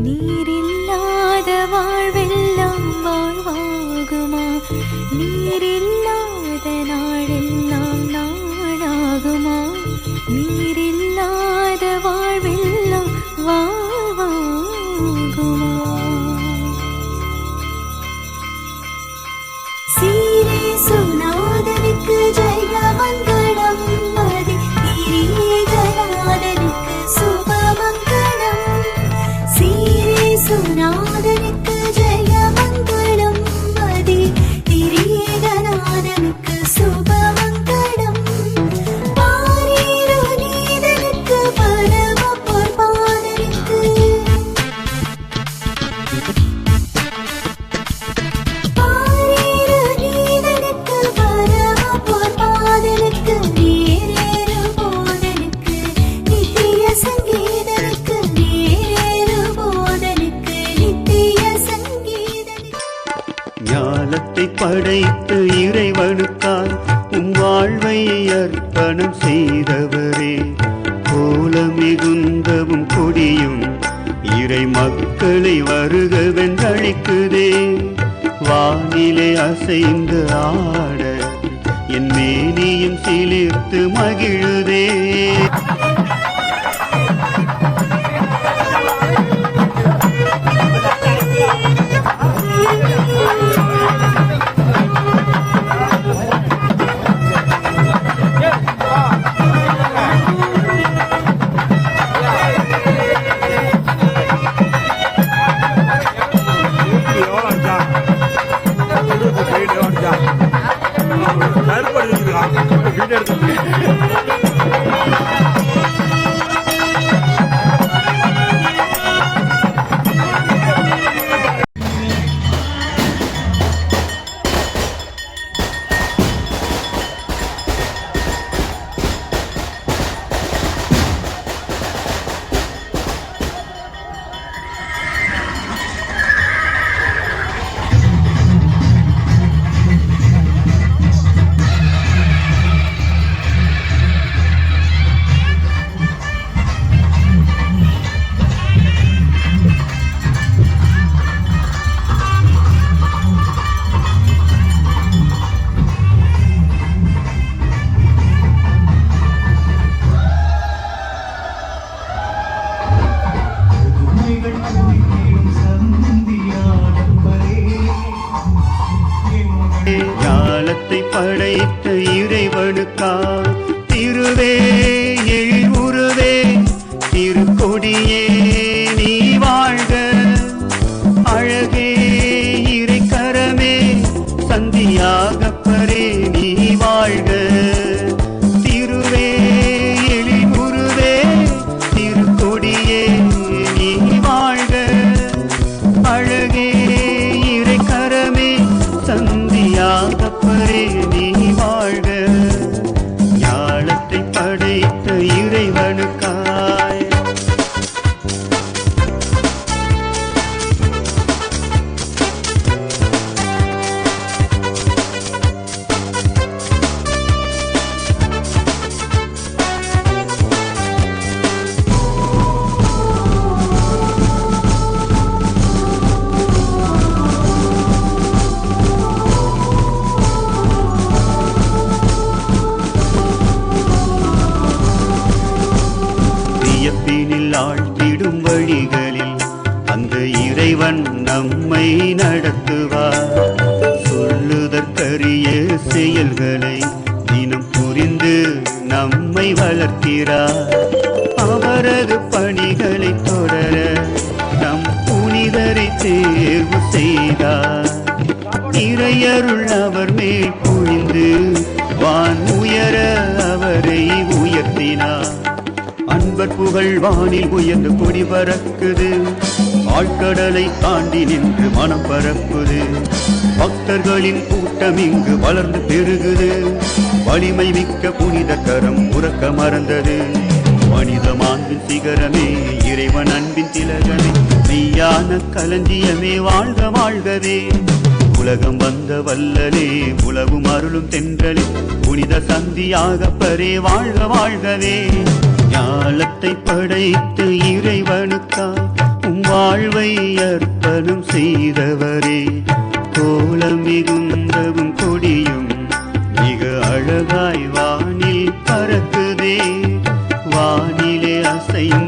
நீரில்லாத வாழ்வெல்லாம் வாழ்வாகுமா? நீரில்லாத நாளெல்லாம் நாளாகுமா? நீரில்லாத வாழ்வெல்லாம் வாழ்வாகுமா? சீரே சுநாதனுக்கு ஜெயமங்களம், மதி திரீகநாதனுக்கு சுபமங்களம். சீரே சுநாதனுக்கு ஜெயமங்களம், மதி திரீகநாதனுக்கு சுபமங்களம். பாரீரு நீதனுக்கு பரம பொற்பாதனுக்கு, பாரீரு நீதனுக்கு பரம பொற்பாதனுக்கு, நேரேறு போதனுக்கு நித்திய சங்கீதனுக்கு, நேரேறு போதனுக்கு நித்திய சங்கீதனுக்கு. ஞானத்தை படைத்து இறைவனுக்காய் உம் வாழ்வை அர்ப்பணம் செய்தவரே, கோல மிகுந்தவும் கொடியும் இறை மக்களை வருகவென்றழைக்குதே. வானிலே அசைந்து ஆட என் மேனியும் சிலிர்த்து மகிழுதே. ஞானத்தை படைத்த இறைவனுக்காய் திருவே எழுவுருவே திருக்கொடியே நீ வாழ்க. அழகே இறைக்கரமே சந்தியாகப்பரே நீ வாழ்க. திருவே எழுவுருவே திருக்கொடியே நீ வாழ்க. அழகே இறைக்கரமே சந்தியாகப்பரே நீ வாழ்க. ஞானத்தை படைத்த இறைவனுக்காய் வியப்பினில் ஆழ்த்திடும் வழிகளில் அந்த இறைவன் நம்மை நடத்துவார். சொல்லுதற்கரிய செயல்களை தினம் புரிந்து நம்மை வளர்க்கிறார். அவரது பணிகளை தொடர நம் புனிதரை தேர்வு செய்தார். இறையருள் அவர் மேல் பொழிந்து வான் உயர அவரை உயர்த்தினார். அன்பர் புகழ் வானில் உயர்ந்து கொடி பறக்குது. ஆழ்கடலை தாண்டி நின்று மனம் பரப்புது. பக்தர்களின் கூட்டம் இங்கு வளர்ந்து பெருகுது. வலிமை மிக்க புனித கரம் உறக்க மறந்தது. மனித மாண்பின் சிகரமே இறைவன் அன்பின் திலகமே, மெய்யான களஞ்சியமே வாழ்க வாழ்கவே. உலகம் வந்த வல்லலே உலகும் அருளும் தென்றலே, புனித சந்தியாகப்பரே வாழ்க வாழ்கவே. ஞாலத்தை படைத்து இறைவனுக்காய் உம் வாழ்வை அர்ப்பணம் செய்தவரே, கோலம் மிகுந்தவும் கொடியும் மிக அழகாய் வானில் பறக்குதே, வானிலே அசைந்த